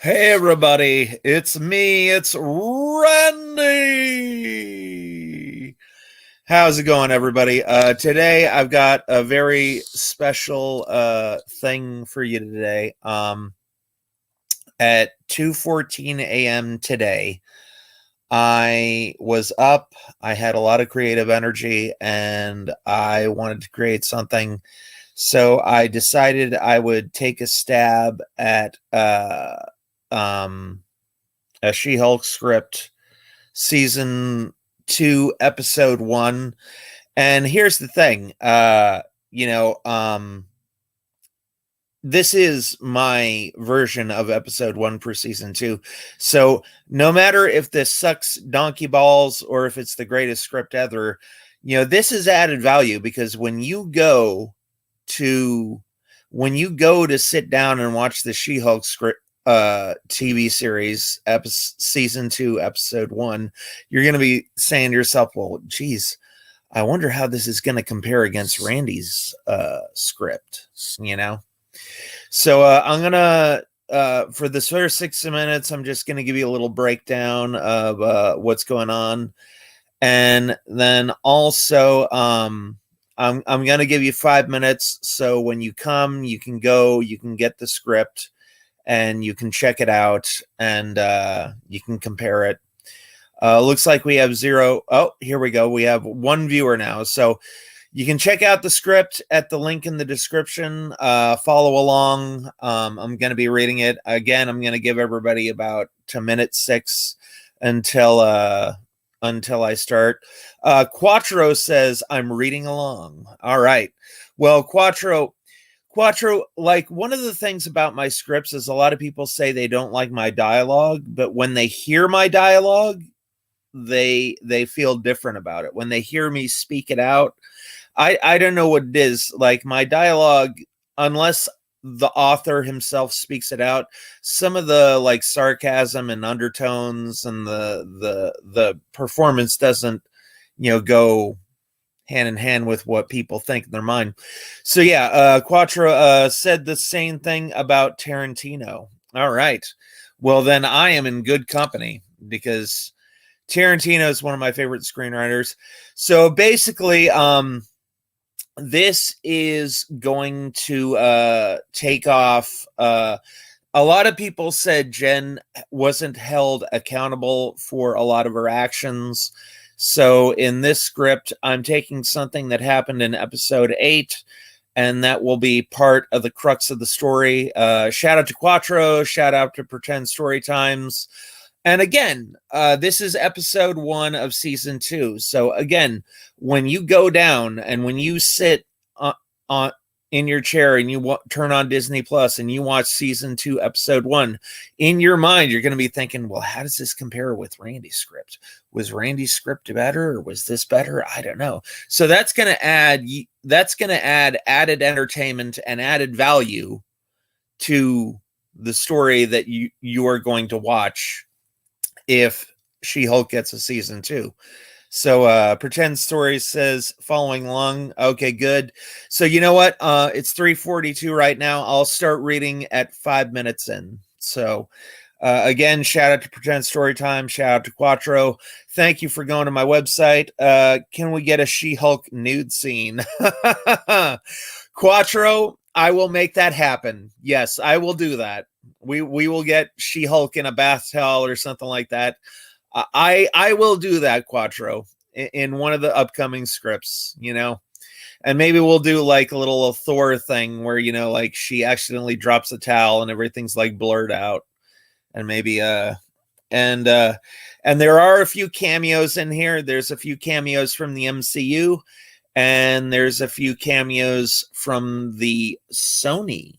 Hey everybody, it's me, it's Randy. How's it going, everybody? Today I've got a very special thing for you today. At 2:14 a.m. today, I was up, I had a lot of creative energy, and I wanted to create something. So I decided I would take a stab at um a She-Hulk script, season 2, episode 1. And here's the thing, you know, this is my version of episode 1 for season 2. So no matter if this sucks donkey balls or if it's the greatest script ever, this is added value because when you go to sit down and watch the She-Hulk script TV series, season 2, episode 1, you're going to be saying to yourself, well, geez, I wonder how this is going to compare against Randy's script, So I'm going to, for the first 6 minutes, I'm just going to give you a little breakdown of what's going on. And then also, I'm going to give you 5 minutes. So when you come, you can get the script and you can check it out and you can compare it. Looks like we have 0. Oh, here we go. We have 1 viewer now. So you can check out the script at the link in the description. Follow along. I'm going to be reading it. Again, I'm going to give everybody about to minute 6 until I start. Quattro says, I'm reading along. All right. Well, Quattro, like, one of the things about my scripts is a lot of people say they don't like my dialogue, but when they hear my dialogue, they feel different about it. When they hear me speak it out, I don't know what it is. Like, my dialogue, unless the author himself speaks it out, some of the like sarcasm and undertones and the performance doesn't go hand in hand with what people think in their mind. So yeah, Quattro said the same thing about Tarantino. All right, well then I am in good company because Tarantino is one of my favorite screenwriters. So basically, this is going to take off. A lot of people said Jen wasn't held accountable for a lot of her actions. So in this script, I'm taking something that happened in episode 8, and that will be part of the crux of the story. Shout out to Quattro, shout out to Pretend Story Times. And again, this is episode 1 of season 2. So again, when you go down and when you sit on in your chair and you turn on Disney Plus and you watch season 2, episode 1, in your mind, you're going to be thinking, well, how does this compare with Randy's script? Was Randy's script better or was this better? I don't know. So that's going to add added entertainment and added value to the story that you are going to watch if She-Hulk gets a season 2. So Pretend Story says, following along. Okay, good. So you know what? It's 3:42 right now. I'll start reading at 5 minutes in. So again, shout out to Pretend Story Time. Shout out to Quattro. Thank you for going to my website. Can we get a She-Hulk nude scene? Quattro, I will make that happen. Yes, I will do that. We will get She-Hulk in a bath towel or something like that. I will do that, Quattro, in one of the upcoming scripts, and maybe we'll do like a little Thor thing where, like she accidentally drops a towel and everything's like blurred out, and maybe and there are a few cameos in here. There's a few cameos from the MCU, and there's a few cameos from the Sony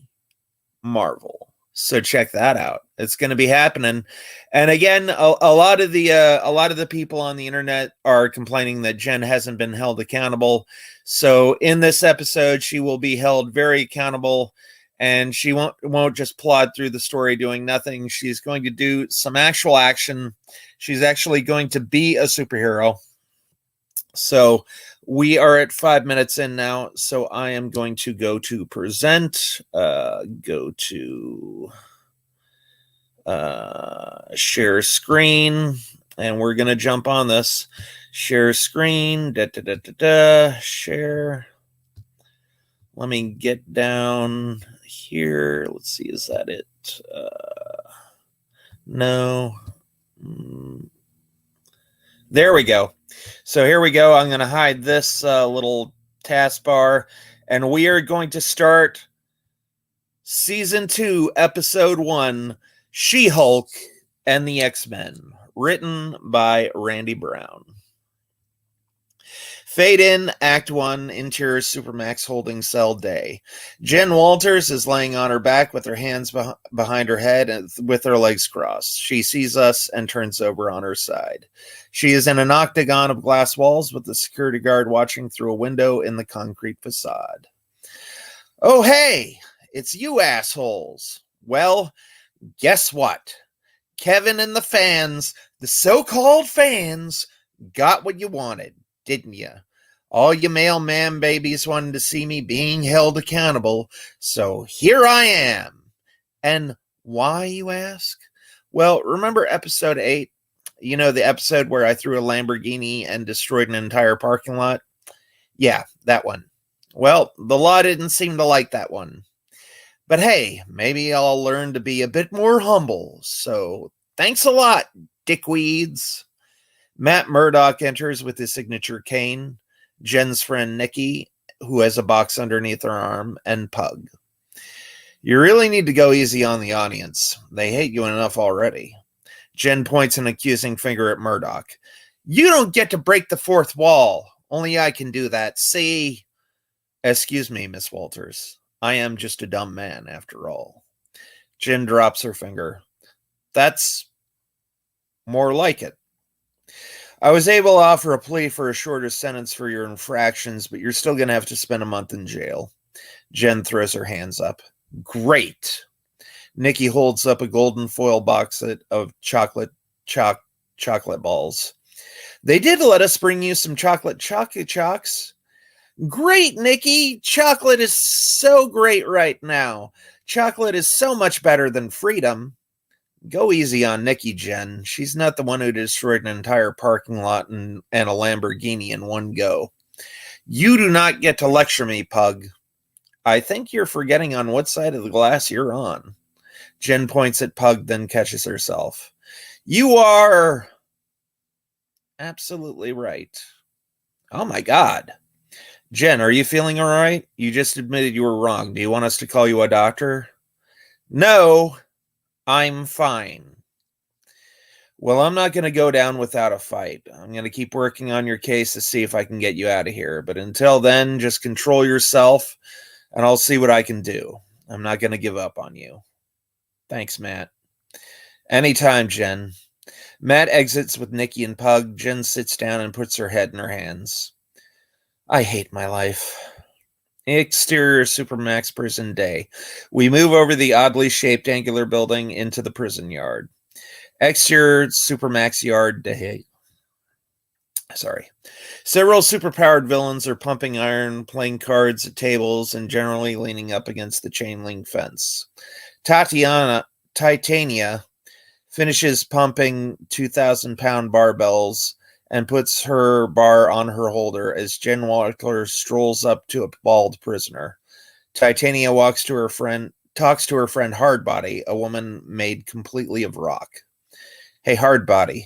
Marvel. So check that out. It's going to be happening. And again, a lot of the people on the internet are complaining that Jen hasn't been held accountable. So in this episode, she will be held very accountable, and she won't just plod through the story doing nothing. She's going to do some actual action. She's actually going to be a superhero. So we are at 5 minutes in now. So I am going to go to present, go to Share screen, and we're going to jump on this. Share screen. Share. Let me get down here. Let's see. Is that it? No. There we go. So here we go. I'm going to hide this little taskbar, and we are going to start Season 2, Episode 1, She-Hulk and the X-Men, written by Randy Brown. Fade in, Act 1, interior Supermax holding cell day. Jen Walters is laying on her back with her hands behind her head and with her legs crossed. She sees us and turns over on her side. She is in an octagon of glass walls with the security guard watching through a window in the concrete facade. Oh, hey, it's you assholes. Well, guess what? Kevin and the fans, the so-called fans, got what you wanted, didn't you? All you mailman babies wanted to see me being held accountable, so here I am. And why, you ask? Well, remember episode 8? You know, the episode where I threw a Lamborghini and destroyed an entire parking lot? Yeah, that one. Well, the law didn't seem to like that one. But hey, maybe I'll learn to be a bit more humble, so thanks a lot, dickweeds. Matt Murdock enters with his signature cane, Jen's friend Nikki, who has a box underneath her arm, and Pug. You really need to go easy on the audience. They hate you enough already. Jen points an accusing finger at Murdock. You don't get to break the fourth wall. Only I can do that. See? Excuse me, Miss Walters. I am just a dumb man, after all. Jen drops her finger. That's more like it. I was able to offer a plea for a shorter sentence for your infractions, but you're still going to have to spend a month in jail. Jen throws her hands up. Great. Nikki holds up a golden foil box of chocolate balls. They did let us bring you some chocolate chocks. Great, Nikki. Chocolate is so great right now. Chocolate is so much better than freedom. Go easy on Nikki, Jen. She's not the one who destroyed an entire parking lot and a Lamborghini in one go. You do not get to lecture me, Pug. I think you're forgetting on what side of the glass you're on. Jen points at Pug, then catches herself. You are absolutely right. Oh my God. Jen, are you feeling all right? You just admitted you were wrong. Do you want us to call you a doctor? No, I'm fine. Well, I'm not going to go down without a fight. I'm going to keep working on your case to see if I can get you out of here. But until then, just control yourself, and I'll see what I can do. I'm not going to give up on you. Thanks, Matt. Anytime, Jen. Matt exits with Nikki and Pug. Jen sits down and puts her head in her hands. I hate my life. Exterior Supermax prison day. We move over the oddly shaped angular building into the prison yard. Exterior Supermax yard day. Sorry. Several superpowered villains are pumping iron, playing cards at tables, and generally leaning up against the chain link fence. Titania finishes pumping 2,000-pound barbells and puts her bar on her holder as Jen Walters strolls up to a bald prisoner. Titania talks to her friend Hardbody, a woman made completely of rock. Hey, Hardbody,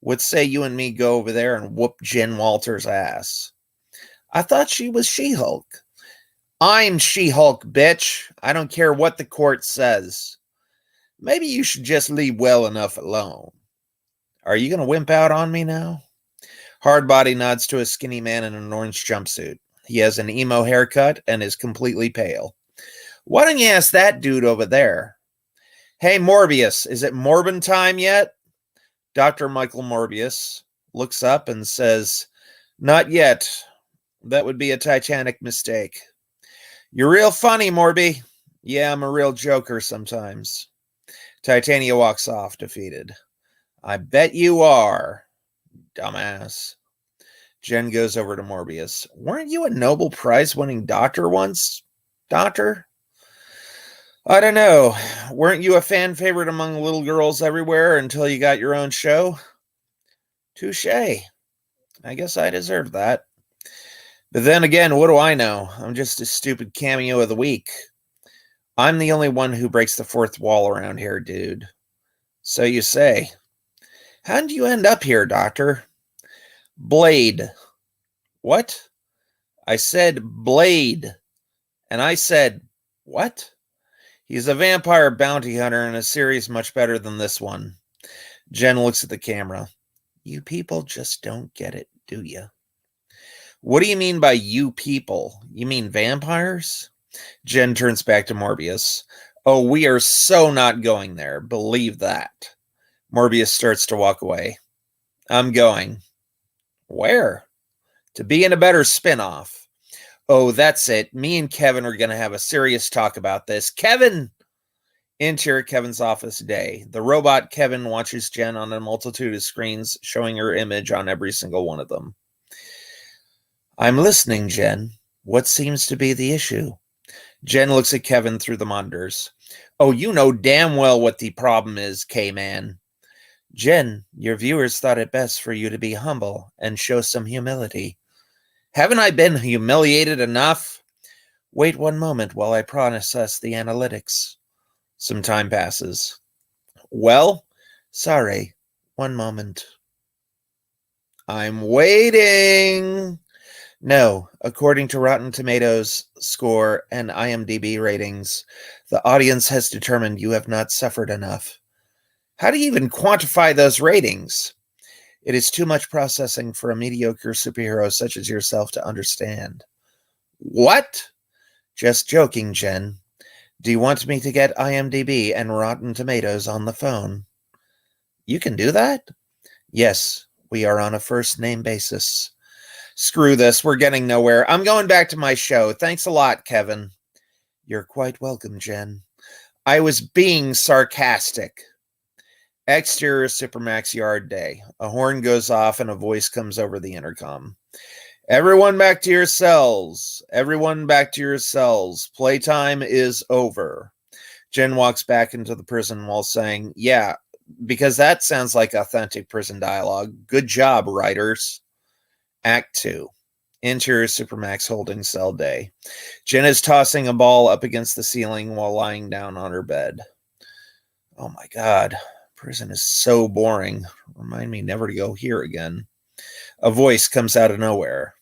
what say you and me go over there and whoop Jen Walters' ass? I thought she was She-Hulk. I'm She-Hulk, bitch. I don't care what the court says. Maybe you should just leave well enough alone. Are you going to wimp out on me now? Hardbody nods to a skinny man in an orange jumpsuit. He has an emo haircut and is completely pale. Why don't you ask that dude over there? Hey, Morbius, is it Morbin time yet? Dr. Michael Morbius looks up and says, Not yet. That would be a titanic mistake. You're real funny, Morby. Yeah, I'm a real joker sometimes. Titania walks off, defeated. I bet you are, dumbass. Jen goes over to Morbius. Weren't you a Nobel Prize winning doctor once, doctor? I don't know. weren't you a fan favorite among little girls everywhere until you got your own show? Touche. I guess I deserve that. But then again, what do I know? I'm just a stupid cameo of the week. I'm the only one who breaks the fourth wall around here, dude. So you say. How did you end up here, Doctor? Blade. What? I said Blade. And I said, what? He's a vampire bounty hunter in a series much better than this one. Jen looks at the camera. You people just don't get it, do you? What do you mean by you people? You mean vampires? Jen turns back to Morbius. Oh, we are so not going there. Believe that. Morbius starts to walk away. I'm going. Where? To be in a better spinoff. Oh, that's it. Me and Kevin are going to have a serious talk about this. Kevin! Enter Kevin's office day. The robot Kevin watches Jen on a multitude of screens, showing her image on every single one of them. I'm listening, Jen. What seems to be the issue? Jen looks at Kevin through the monitors. Oh, you know damn well what the problem is, K-Man. Jen, your viewers thought it best for you to be humble and show some humility. Haven't I been humiliated enough? Wait one moment while I process the analytics. Some time passes. Well, sorry. One moment. I'm waiting. No, according to Rotten Tomatoes score and IMDb ratings, the audience has determined you have not suffered enough. How do you even quantify those ratings? It is too much processing for a mediocre superhero such as yourself to understand. What? Just joking, Jen. Do you want me to get IMDb and Rotten Tomatoes on the phone? You can do that? Yes, we are on a first-name basis. Screw this, we're getting nowhere. I'm going back to my show. Thanks a lot, Kevin. You're quite welcome, Jen. I was being sarcastic. Exterior Supermax Yard Day. A horn goes off and a voice comes over the intercom. Everyone back to your cells. Everyone back to your cells. Playtime is over. Jen walks back into the prison while saying, yeah, because that sounds like authentic prison dialogue. Good job, writers. Act 2. Interior Supermax holding cell day. Jen is tossing a ball up against the ceiling while lying down on her bed. Oh my God. Prison is so boring. Remind me never to go here again. A voice comes out of nowhere.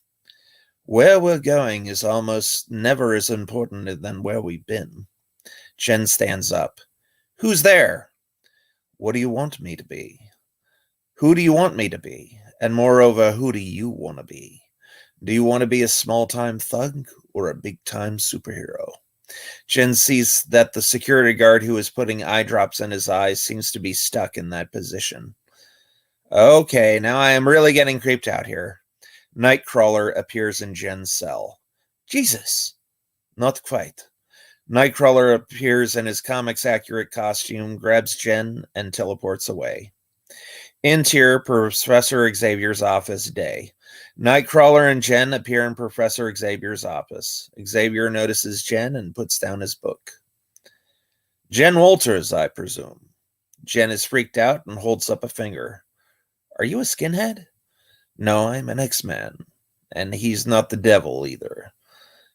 Where we're going is almost never as important than where we've been. Jen stands up. Who's there? What do you want me to be? Who do you want me to be? And moreover, who do you want to be? Do you want to be a small-time thug or a big-time superhero? Jen sees that the security guard who is putting eye drops in his eyes seems to be stuck in that position. Okay, now I am really getting creeped out here. Nightcrawler appears in Jen's cell. Jesus! Not quite. Nightcrawler appears in his comics-accurate costume, grabs Jen, and teleports away. Interior Professor Xavier's office day. Nightcrawler and Jen appear in Professor Xavier's office. Xavier notices Jen and puts down his book. Jen Walters, I presume. Jen is freaked out and holds up a finger. Are you a skinhead? No, I'm an X-Man. And he's not the devil either.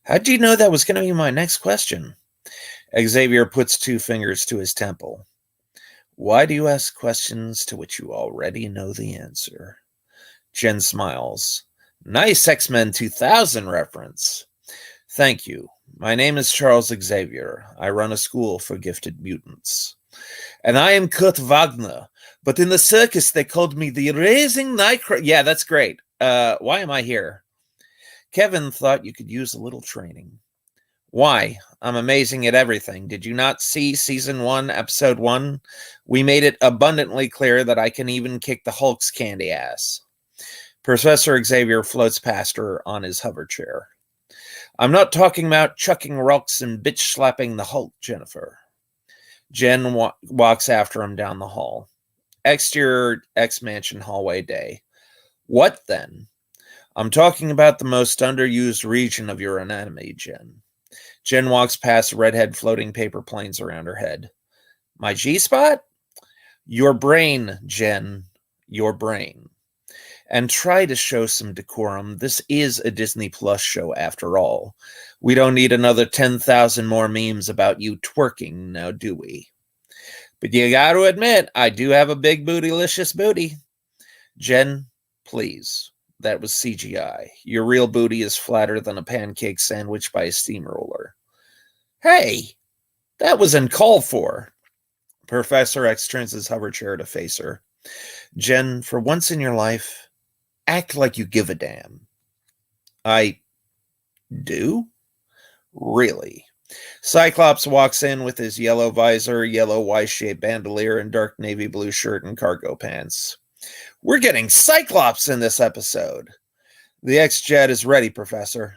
How'd you know that was going to be my next question? Xavier puts two fingers to his temple. Why do you ask questions to which you already know the answer? Jen smiles. Nice X-Men 2000 reference. Thank you. My name is Charles Xavier. I run a school for gifted mutants. And I am Kurt Wagner. But in the circus, they called me the Raising Nightcrawler. Yeah, that's great. Why am I here? Kevin thought you could use a little training. Why? I'm amazing at everything. Did you not see season 1, episode 1? We made it abundantly clear that I can even kick the Hulk's candy ass. Professor Xavier floats past her on his hover chair. I'm not talking about chucking rocks and bitch-slapping the Hulk, Jennifer. Jen walks after him down the hall. Exterior X-Mansion hallway day. What then? I'm talking about the most underused region of your anatomy, Jen. Jen walks past redhead floating paper planes around her head. My G-spot? Your brain, Jen. Your brain. And try to show some decorum. This is a Disney Plus show after all. We don't need another 10,000 more memes about you twerking, now do we? But you got to admit, I do have a big bootylicious booty. Jen, please. That was CGI. Your real booty is flatter than a pancake sandwich by a steamroller. Hey, that was uncalled for. Professor X turns his hover chair to face her. Jen, for once in your life, act like you give a damn. I do? Really? Cyclops walks in with his yellow visor, yellow Y-shaped bandolier, and dark navy blue shirt and cargo pants. We're getting Cyclops in this episode. The X-Jet is ready, Professor.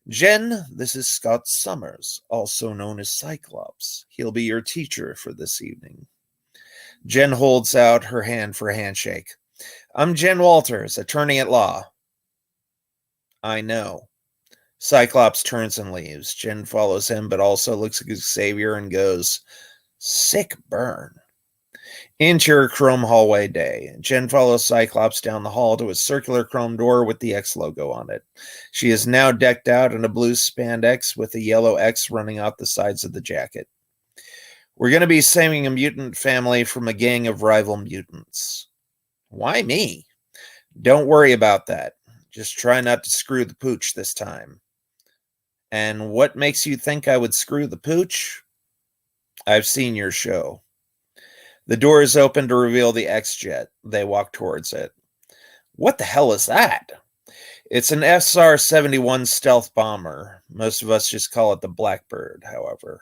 Jen, this is Scott Summers, also known as Cyclops. He'll be your teacher for this evening. Jen holds out her hand for a handshake. I'm Jen Walters, attorney at law. I know. Cyclops turns and leaves. Jen follows him, but also looks at Xavier and goes, sick burn. Interior chrome hallway day. Jen follows Cyclops down the hall to a circular chrome door with the X logo on it. She is now decked out in a blue spandex with a yellow X running out the sides of the jacket. We're going to be saving a mutant family from a gang of rival mutants. Why me? Don't worry about that. Just try not to screw the pooch this time. And what makes you think I would screw the pooch? I've seen your show. The door is open to reveal the X-Jet. They walk towards it. What the hell is that? It's an SR-71 stealth bomber. Most of us just call it the Blackbird, however.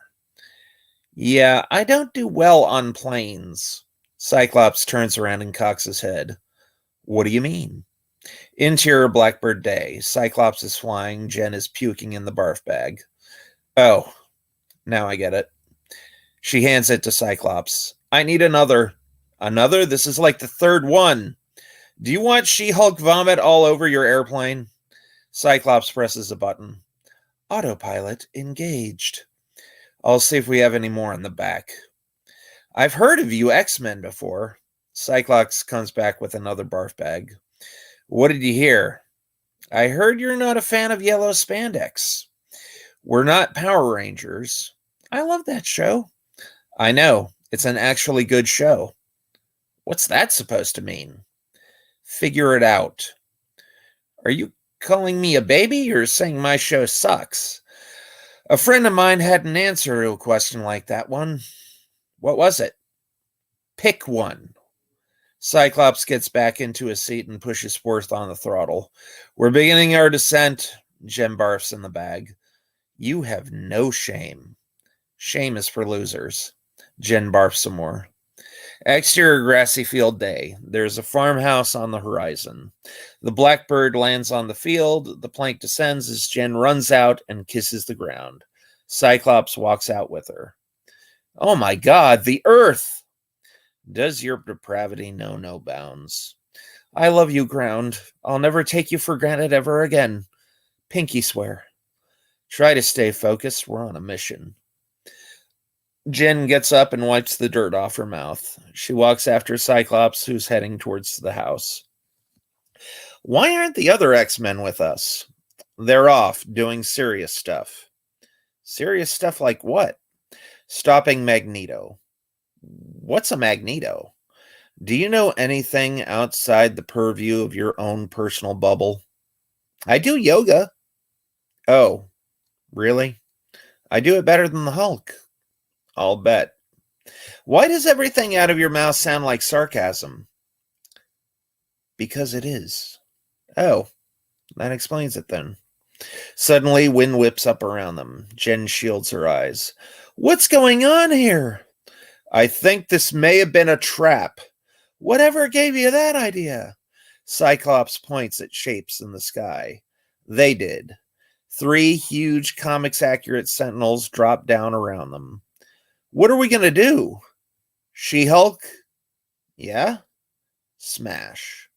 Yeah, I don't do well on planes. Cyclops turns around and cocks his head. What do you mean? Interior Blackbird day. Cyclops is flying. Jen is puking in the barf bag. Oh, now I get it. She hands it to Cyclops. I need another. Another? This is like the third one. Do you want She-Hulk vomit all over your airplane? Cyclops presses a button. Autopilot engaged. I'll see if we have any more in the back. I've heard of you X-Men before. Cyclops comes back with another barf bag. What did you hear? I heard you're not a fan of yellow spandex. We're not Power Rangers. I love that show. I know. It's an actually good show. What's that supposed to mean? Figure it out. Are you calling me a baby or saying my show sucks? A friend of mine had an answer to a question like that one. What was it? Pick one. Cyclops gets back into his seat and pushes forth on the throttle. We're beginning our descent. Jen barfs in the bag. You have no shame. Shame is for losers. Jen barfs some more. Exterior grassy field day. There's a farmhouse on the horizon. The Blackbird lands on the field. The plank descends as Jen runs out and kisses the ground. Cyclops walks out with her. Oh my God, the Earth! Does your depravity know no bounds? I love you, ground. I'll never take you for granted ever again. Pinky swear. Try to stay focused. We're on a mission. Jen gets up and wipes the dirt off her mouth. She walks after Cyclops, who's heading towards the house. Why aren't the other X-Men with us? They're off, doing serious stuff. Serious stuff like what? Stopping Magneto. What's a Magneto? Do you know anything outside the purview of your own personal bubble? I do yoga. Oh, really? I do it better than the Hulk. I'll bet. Why does everything out of your mouth sound like sarcasm? Because it is. Oh, that explains it then. Suddenly, wind whips up around them. Jen shields her eyes. What's going on here? I think this may have been a trap. Whatever gave you that idea? Cyclops points at shapes in the sky. They did. 3 huge comics-accurate sentinels dropped down around them. What are we going to do? She-Hulk? Yeah? Smash.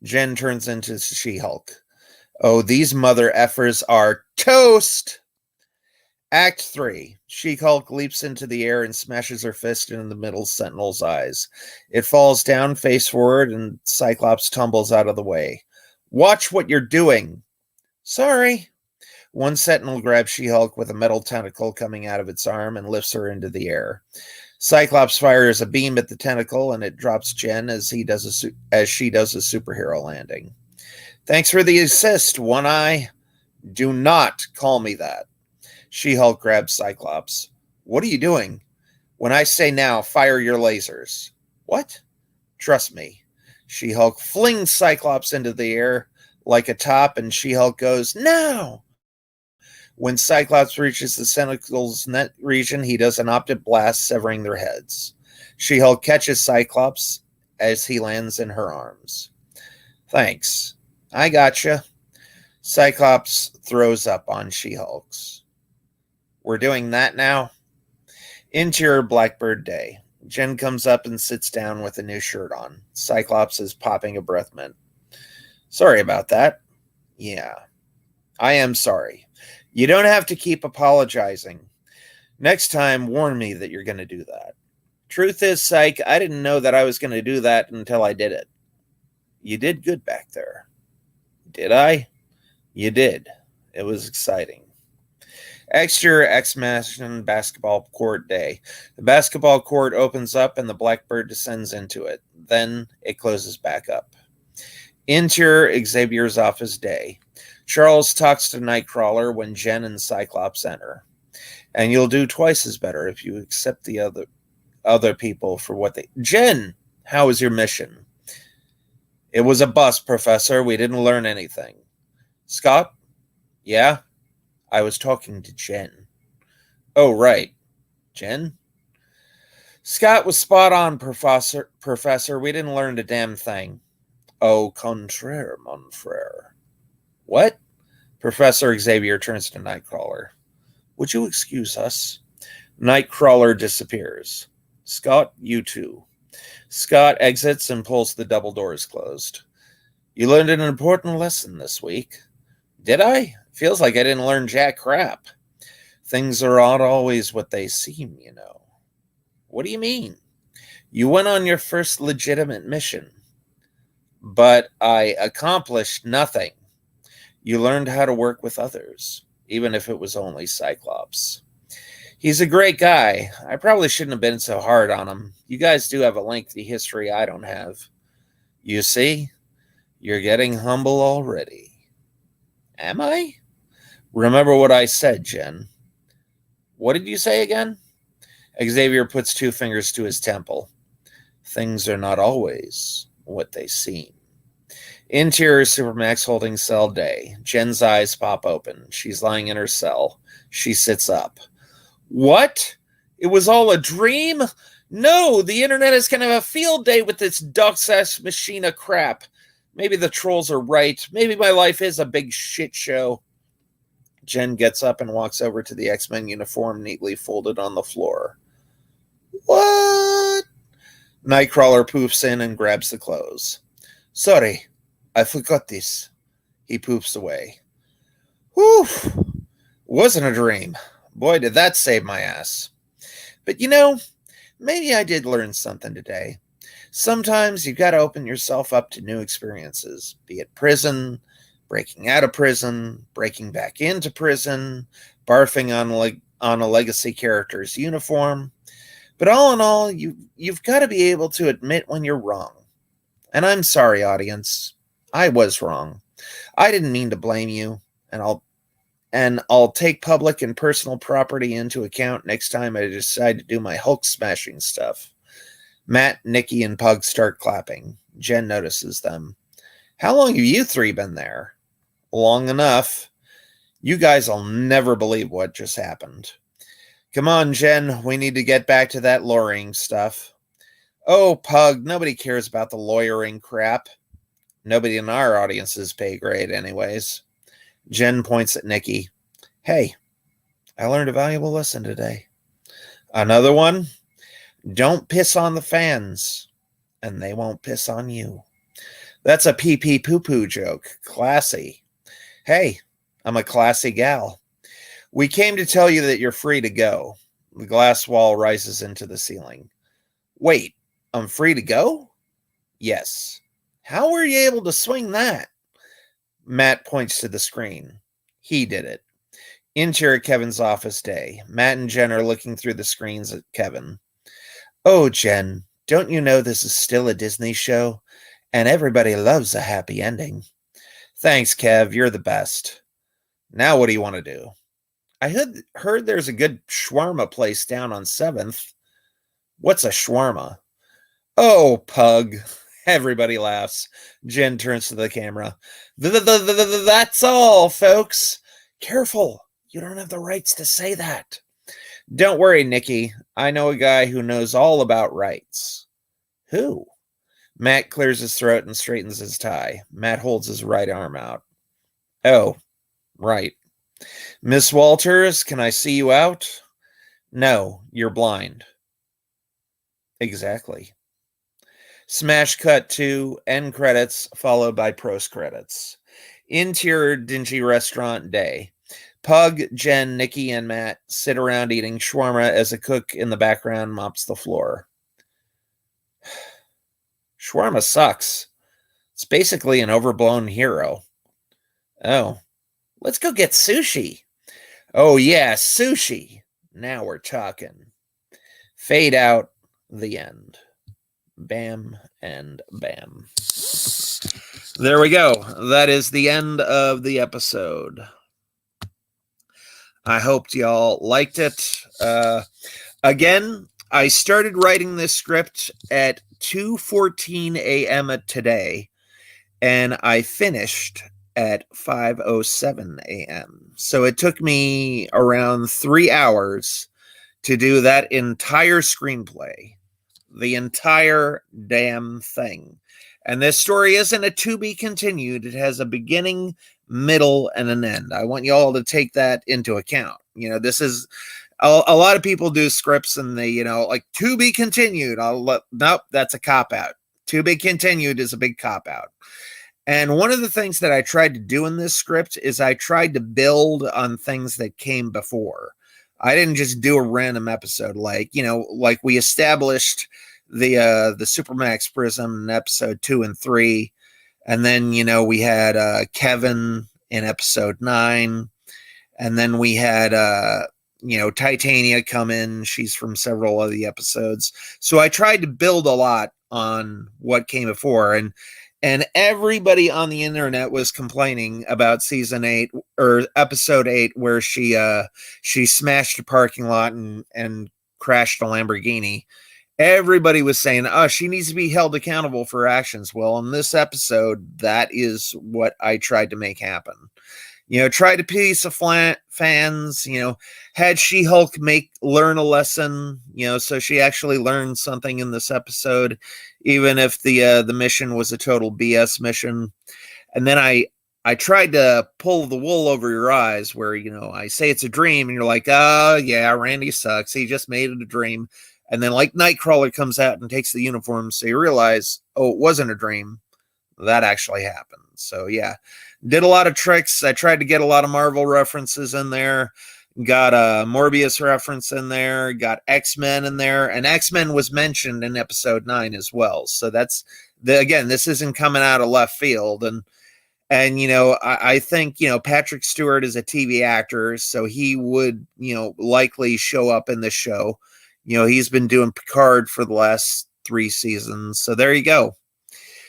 Jen turns into She-Hulk. Oh, these mother effers are toast! Act 3. She-Hulk leaps into the air and smashes her fist into the middle Sentinel's eyes. It falls down face forward and Cyclops tumbles out of the way. Watch what you're doing. Sorry. One Sentinel grabs She-Hulk with a metal tentacle coming out of its arm and lifts her into the air. Cyclops fires a beam at the tentacle and it drops Jen as she does a superhero landing. Thanks for the assist, One Eye. Do not call me that. She-Hulk grabs Cyclops. What are you doing? When I say now, fire your lasers. What? Trust me. She-Hulk flings Cyclops into the air like a top, and She-Hulk goes, now! When Cyclops reaches the Sentinel's net region, he does an optic blast, severing their heads. She-Hulk catches Cyclops as he lands in her arms. Thanks. I gotcha. Cyclops throws up on She-Hulk's. We're doing that now? Interior Blackbird Day. Jen comes up and sits down with a new shirt on. Cyclops is popping a breath mint. Sorry about that. Yeah, I am sorry. You don't have to keep apologizing. Next time, warn me that you're going to do that. Truth is, Psych, I didn't know that I was going to do that until I did it. You did good back there. Did I? You did. It was exciting. Exterior X-Mansion basketball court day. The basketball court opens up and the Blackbird descends into it. Then it closes back up. Interior Xavier's office day. Charles talks to Nightcrawler when Jen and Cyclops enter. And you'll do twice as better if you accept the other people for what they... Jen, how was your mission? It was a bust, Professor. We didn't learn anything. Scott? Yeah? I was talking to Jen. Oh, right. Jen? Scott was spot on, Professor. We didn't learn a damn thing. Au contraire, mon frere. What? Professor Xavier turns to Nightcrawler. Would you excuse us? Nightcrawler disappears. Scott, you too. Scott exits and pulls the double doors closed. You learned an important lesson this week. Did I? Feels like I didn't learn jack crap. Things are not always what they seem, you know. What do you mean? You went on your first legitimate mission, but I accomplished nothing. You learned how to work with others, even if it was only Cyclops. He's a great guy. I probably shouldn't have been so hard on him. You guys do have a lengthy history I don't have. You see, you're getting humble already. Am I? Remember what I said, Jen. What did you say again? Xavier puts two fingers to his temple. Things are not always what they seem. Interior Supermax holding cell day. Jen's eyes pop open. She's lying in her cell. She sits up. What? It was all a dream? No, the internet is going to have a field day with this Deus Ex Machina crap. Maybe the trolls are right. Maybe my life is a big shit show. Jen gets up and walks over to the X-Men uniform neatly folded on the floor. What? Nightcrawler poofs in and grabs the clothes. Sorry, I forgot this. He poofs away. Whew. Wasn't a dream. Boy, did that save my ass. But you know, maybe I did learn something today. Sometimes you've got to open yourself up to new experiences, be it prison, breaking out of prison, breaking back into prison, barfing on a legacy character's uniform. But all in all, you've got to be able to admit when you're wrong. And I'm sorry, audience. I was wrong. I didn't mean to blame you, and I'll take public and personal property into account next time I decide to do my Hulk smashing stuff. Matt, Nikki, and Pug start clapping. Jen notices them. How long have you three been there? Long enough. You guys will never believe what just happened. Come on, Jen. We need to get back to that lawyering stuff. Oh, Pug, nobody cares about the lawyering crap. Nobody in our audience's pay grade anyways. Jen points at Nikki. Hey, I learned a valuable lesson today. Another one? Don't piss on the fans, and they won't piss on you. That's a pee-pee poo-poo joke. Classy. Hey, I'm a classy gal. We came to tell you that you're free to go. The glass wall rises into the ceiling. Wait, I'm free to go? Yes. How were you able to swing that? Matt points to the screen. He did it. Interior Kevin's office day. Matt and Jen are looking through the screens at Kevin. Oh, Jen, don't you know this is still a Disney show? And everybody loves a happy ending. Thanks, Kev. You're the best. Now what do you want to do? I heard there's a good shawarma place down on 7th. What's a shawarma? Oh, Pug. Everybody laughs. Jen turns to the camera. That's all, folks. Careful. You don't have the rights to say that. Don't worry, Nikki. I know a guy who knows all about rights. Who? Matt clears his throat and straightens his tie. Matt holds his right arm out. Oh, right. Miss Walters, can I see you out? No, you're blind. Exactly. Smash cut to end credits, followed by post credits. Interior dingy restaurant day. Pug, Jen, Nikki, and Matt sit around eating shawarma as a cook in the background mops the floor. Shawarma sucks. It's basically an overblown hero. Oh, let's go get sushi. Oh, yeah, sushi. Now we're talking. Fade out, the end. Bam and bam. There we go. That is the end of the episode. I hope y'all liked it. Again, I started writing this script at 2:14 a.m. today, and I finished at 5:07 a.m. So it took me around 3 hours to do that entire screenplay. The entire damn thing. And this story isn't a to be continued. It has a beginning, middle, and an end. I want you all to take that into account. You know, this is a lot of people do scripts and they, you know, like to be continued. Nope, that's a cop out. To be continued is a big cop out. And one of the things that I tried to do in this script is I tried to build on things that came before. I didn't just do a random episode like we established the Supermax Prism in episode 2 and 3. And then, we had Kevin in episode 9. And then we had, Titania come in. She's from several of the episodes. So I tried to build a lot on what came before. And everybody on the internet was complaining about season 8 or episode 8, where she smashed a parking lot and crashed a Lamborghini. Everybody was saying, oh, she needs to be held accountable for her actions. Well, in this episode, that is what I tried to make happen. Try to appease the fans, had She-Hulk learn a lesson, so she actually learned something in this episode, even if the mission was a total BS mission. And then I tried to pull the wool over your eyes where, I say it's a dream and you're like, oh, yeah, Randy sucks. He just made it a dream. And then like Nightcrawler comes out and takes the uniform. So you realize, oh, it wasn't a dream. That actually happened. So yeah, did a lot of tricks. I tried to get a lot of Marvel references in there. Got a Morbius reference in there. Got X-Men in there. And X-Men was mentioned in episode 9 as well. So that's, again, this isn't coming out of left field. And I think, Patrick Stewart is a TV actor, so he would, likely show up in this show. He's been doing Picard for the last 3 seasons. So there you go.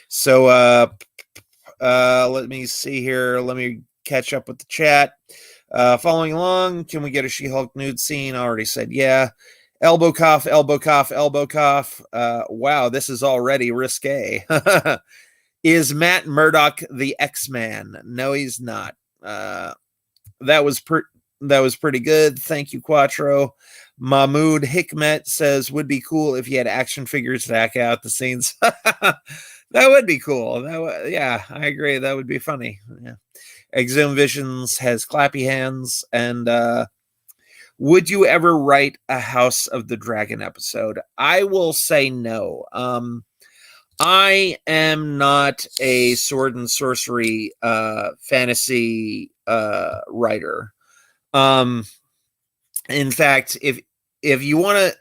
So let me see here. Let me catch up with the chat. Following along, can we get a She-Hulk nude scene? I already said yeah. Elbow cough, elbow cough, elbow cough. Wow, this is already risque. Is Matt Murdock the X-Man? No, he's not. That was pretty good. Thank you, Quattro. Mahmoud Hikmet says, would be cool if you had action figures to act out the scenes. That would be cool. Yeah, I agree. That would be funny. Yeah. Exhumed Visions has clappy hands. And would you ever write a House of the Dragon episode? I will say no. I am not a sword and sorcery fantasy writer. Um, in fact, if you want to,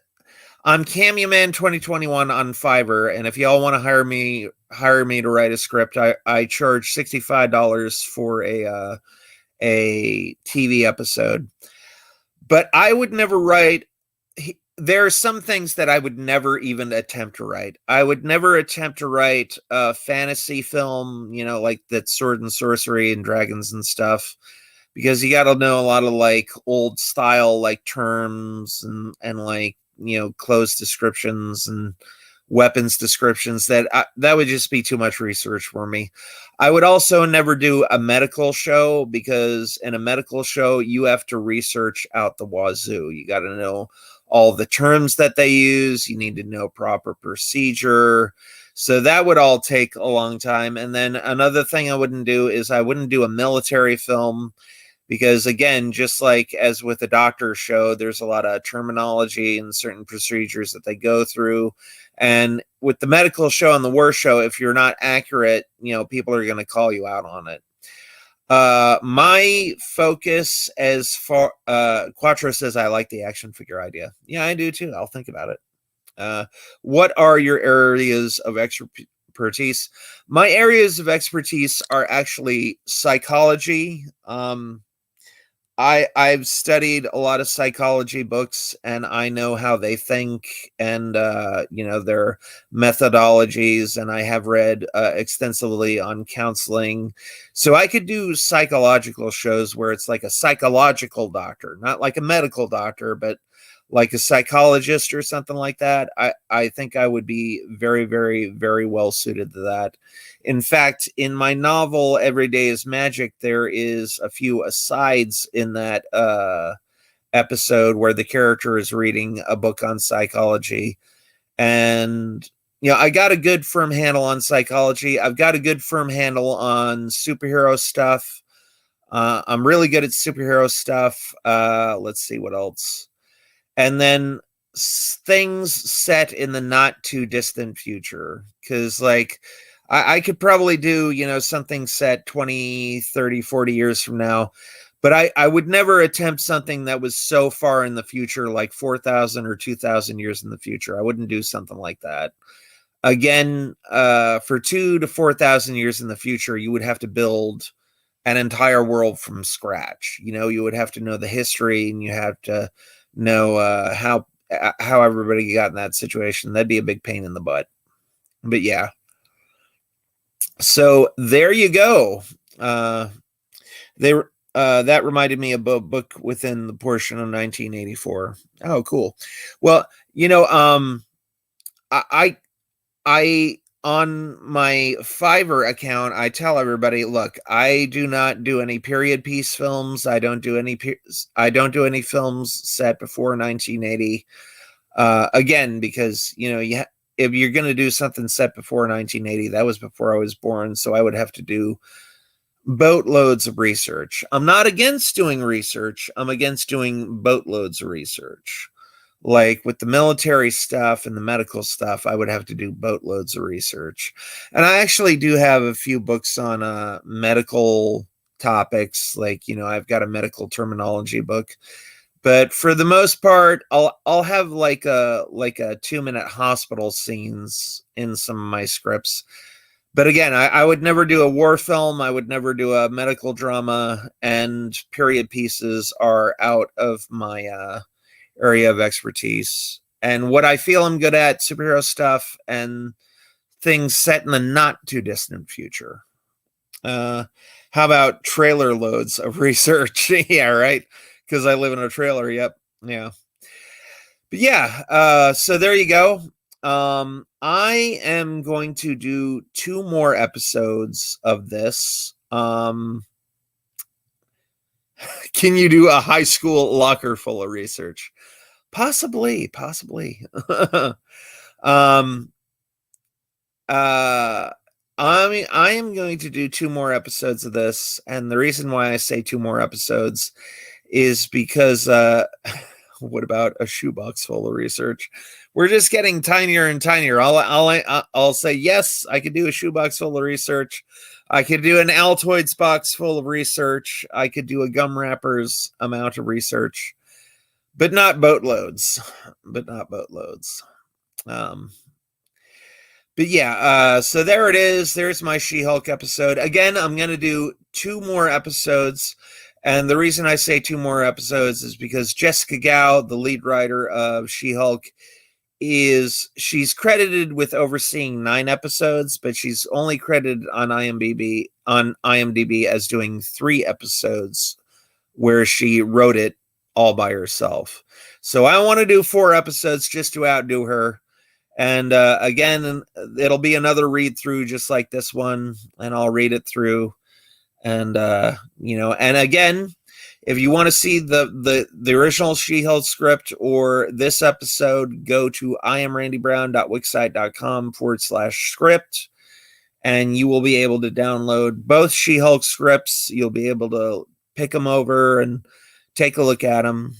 I'm Camuman 2021 on Fiverr, and if y'all want to hire me to write a script, I charge $65 for a TV episode. But I would never write. There are some things that I would never even attempt to write. I would never attempt to write a fantasy film, you know, like that sword and sorcery and dragons and stuff, because you got to know a lot of like old style like terms and like, you know, clothes descriptions and weapons descriptions that would just be too much research for me. I would also never do a medical show, because in a medical show you have to research out the wazoo. You got to know all the terms that they use. You need to know proper procedure. So that would all take a long time. And then another thing I wouldn't do is I wouldn't do a military film, because again, just like as with the doctor show, there's a lot of terminology and certain procedures that they go through. And with the medical show and the war show, if you're not accurate, you know, people are going to call you out on it. My focus as far, Quattro says, I like the action figure idea. Yeah, I do too. I'll think about it. What are your areas of expertise? My areas of expertise are actually psychology. I've studied a lot of psychology books, and I know how they think, and you know, their methodologies, and I have read extensively on counseling. So I could do psychological shows where it's like a psychological doctor, not like a medical doctor, but like a psychologist or something like that. I think I would be very, very, very well suited to that. In fact, in my novel Every Day is Magic, there is a few asides in that episode where the character is reading a book on psychology. And you know, I got a good firm handle on psychology. I've got a good firm handle on superhero stuff. I'm really good at superhero stuff. Let's see what else. And then things set in the not too distant future, because like I could probably do, you know, something set 20, 30, 40 years from now, but I would never attempt something that was so far in the future, like 4,000 or 2,000 years in the future. I wouldn't do something like that. Again, for 2 to 4,000 years in the future, you would have to build an entire world from scratch. You know, you would have to know the history, and you have to know how everybody got in that situation. That'd be a big pain in the butt. But yeah. So there you go. That reminded me of a book within the portion of 1984. Oh, cool. Well, you know, I on my Fiverr account, I tell everybody, look, I do not do any period piece films. I don't do any films set before 1980. Again, because you know, if you're going to do something set before 1980, that was before I was born, so I would have to do boatloads of research. I'm not against doing research. I'm against doing boatloads of research. Like with the military stuff and the medical stuff, I would have to do boatloads of research. And I actually do have a few books on medical topics. Like, you know, I've got a medical terminology book. But for the most part, I'll have like a 2-minute hospital scenes in some of my scripts. But again, I would never do a war film. I would never do a medical drama, and period pieces are out of my area of expertise. And what I feel I'm good at, superhero stuff and things set in the not too distant future. How about trailer loads of research? Yeah, right. Because I live in a trailer. Yep. Yeah. But yeah, so there you go. I am going to do 2 more episodes of this. Can you do a high school locker full of research? Possibly. I am going to do 2 more episodes of this, and the reason why I say 2 more episodes is because What about a shoebox full of research? We're just getting tinier and tinier. I'll say yes. I could do a shoebox full of research. I could do an Altoids box full of research. I could do a gum wrappers amount of research, but not boatloads. But not boatloads. But yeah, so there it is. There's my She-Hulk episode. Again, I'm going to do 2 more episodes. And the reason I say 2 more episodes is because Jessica Gao, the lead writer of She-Hulk, she's credited with overseeing 9 episodes, but she's only credited on IMDb as doing 3 episodes where she wrote it all by herself. So I want to do 4 episodes just to outdo her. And again, it'll be another read through just like this one, and I'll read it through. And and again, if you want to see the original She-Hulk script or this episode, go to iamrandybrown.wixsite.com/script, and you will be able to download both She-Hulk scripts. You'll be able to pick them over and take a look at them.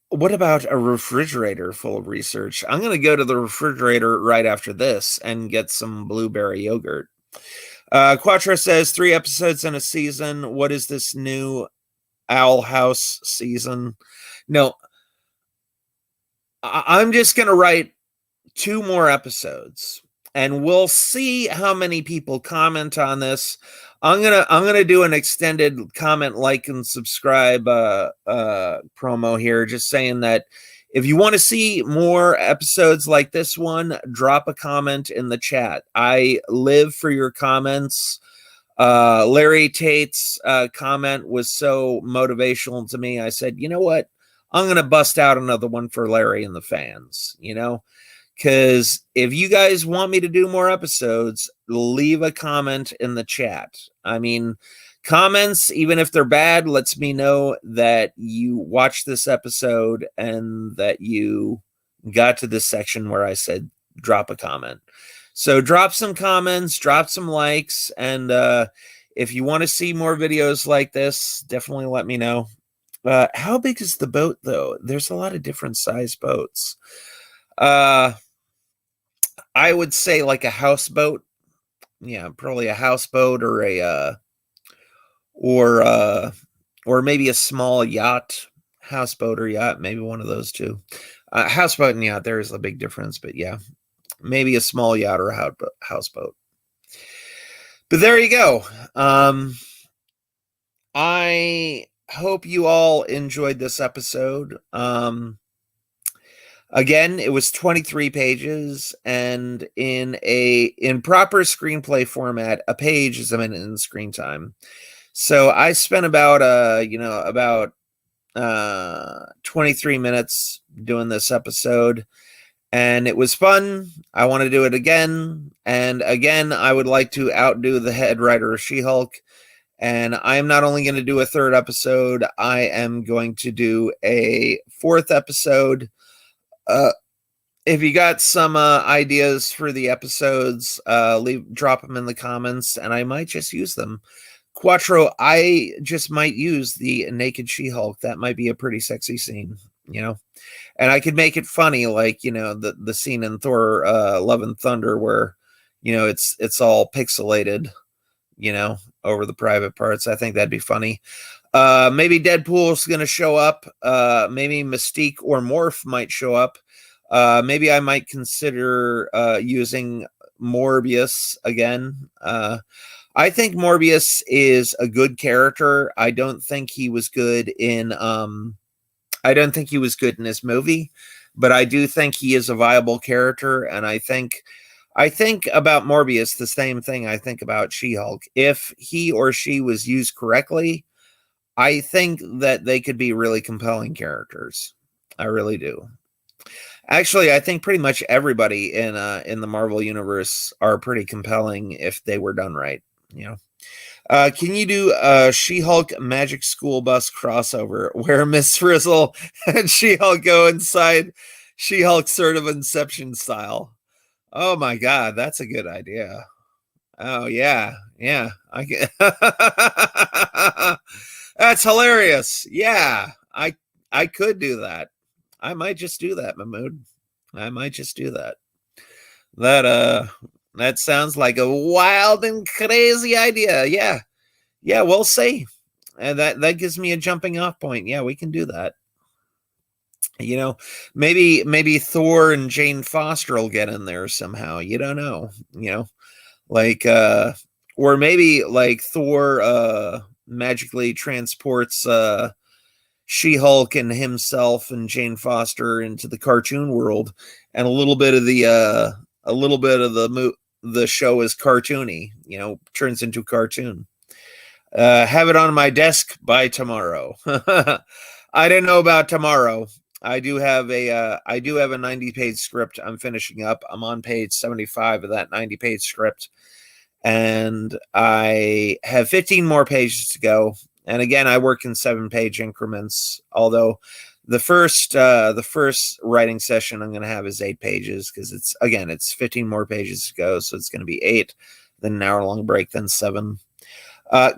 What about a refrigerator full of research? I'm going to go to the refrigerator right after this and get some blueberry yogurt. Quattro says 3 episodes in a season. What is this new Owl House season? No, I'm just going to write 2 more episodes, and we'll see how many people comment on this. I'm gonna do an extended comment, like, and subscribe promo here, just saying that if you want to see more episodes like this one, drop a comment in the chat. I live for your comments. Larry Tate's comment was so motivational to me. I said, you know what? I'm gonna bust out another one for Larry and the fans, because if you guys want me to do more episodes, leave a comment in the chat. I mean, comments, even if they're bad, lets me know that you watched this episode and that you got to this section where I said drop a comment. So drop some comments, drop some likes, and if you want to see more videos like this, definitely let me know. How big is the boat, though? There's a lot of different size boats. I would say like a houseboat. Yeah, probably a houseboat or or maybe a small yacht, houseboat or yacht, maybe one of those two. Houseboat and yacht, there is a big difference, but yeah, maybe a small yacht or a houseboat. But there you go. I hope you all enjoyed this episode. Again, it was 23 pages, and in proper screenplay format, a page is a minute in screen time. So I spent about 23 minutes doing this episode, and it was fun. I want to do it again, and again, I would like to outdo the head writer of She-Hulk. And I am not only going to do a 3rd episode, I am going to do a 4th episode. If you got some ideas for the episodes, drop them in the comments, and I might just use them. Quattro, I just might use the naked She-Hulk. That might be a pretty sexy scene, and I could make it funny, like the scene in Thor: Love and Thunder where it's all pixelated, over the private parts. I think that'd be funny. Maybe Deadpool's going to show up. Maybe Mystique or Morph might show up. Maybe I might consider using Morbius again. I think Morbius is a good character. I don't think he was good in this movie, but I do think he is a viable character, and I think about Morbius the same thing I think about She-Hulk. If he or she was used correctly, I think that they could be really compelling characters. I really do. Actually, I think pretty much everybody in the Marvel universe are pretty compelling if they were done right. Can you do a She-Hulk Magic School Bus crossover where Miss Frizzle and She-Hulk go inside She-Hulk sort of Inception style? Oh my God, that's a good idea. Oh yeah, I can. That's hilarious. Yeah, I could do that. I might just do that, Mahmood. I might just do that. That that sounds like a wild and crazy idea. Yeah. Yeah, we'll see. And that gives me a jumping off point. Yeah, we can do that. You know, maybe Thor and Jane Foster will get in there somehow. You don't know. You know, like or maybe like Thor magically transports She-Hulk and himself and Jane Foster into the cartoon world, and a little bit of the show is cartoony, you know, turns into cartoon. Have it on my desk by tomorrow. I didn't know about tomorrow. I do have a 90-page script I'm finishing up. I'm on page 75 of that 90-page script, and I have 15 more pages to go. And again, I work in 7-page increments, although the first writing session I'm going to have is 8 pages, because it's 15 more pages to go, so it's going to be 8, then an hour-long break, then 7.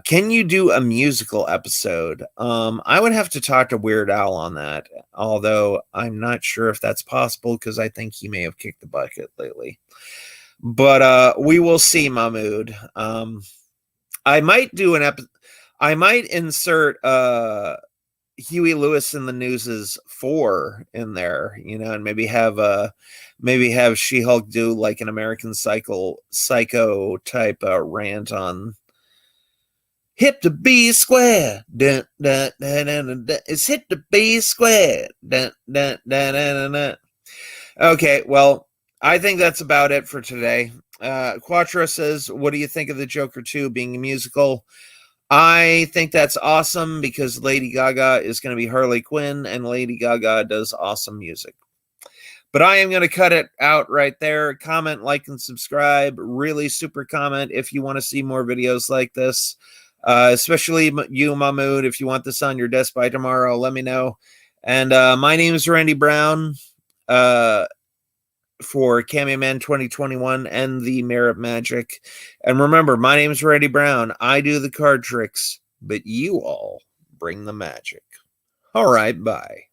Can you do a musical episode? I would have to talk to Weird Al on that, although I'm not sure if that's possible, because I think he may have kicked the bucket lately. But we will see, Mahmood. I might do I might insert Huey Lewis in the News's 4 in there, you know, and maybe have She-Hulk do like an American Psycho type rant on hip to B square. Dun, dun, dun, dun, dun, dun. It's hip to B square. Dun, dun, dun, dun, dun, dun. Okay, well, I think that's about it for today. Quattro says, what do you think of the Joker 2 being a musical? I think that's awesome, because Lady Gaga is going to be Harley Quinn, and Lady Gaga does awesome music. But I am going to cut it out right there. Comment, like, and subscribe. Really super comment if you want to see more videos like this. Especially you, Mahmood. If you want this on your desk by tomorrow, let me know. And my name is Randy Brown for Cameo Man 2021 and the Merit Magic. And remember, my name is Randy Brown. I do the card tricks, but you all bring the magic. All right, bye.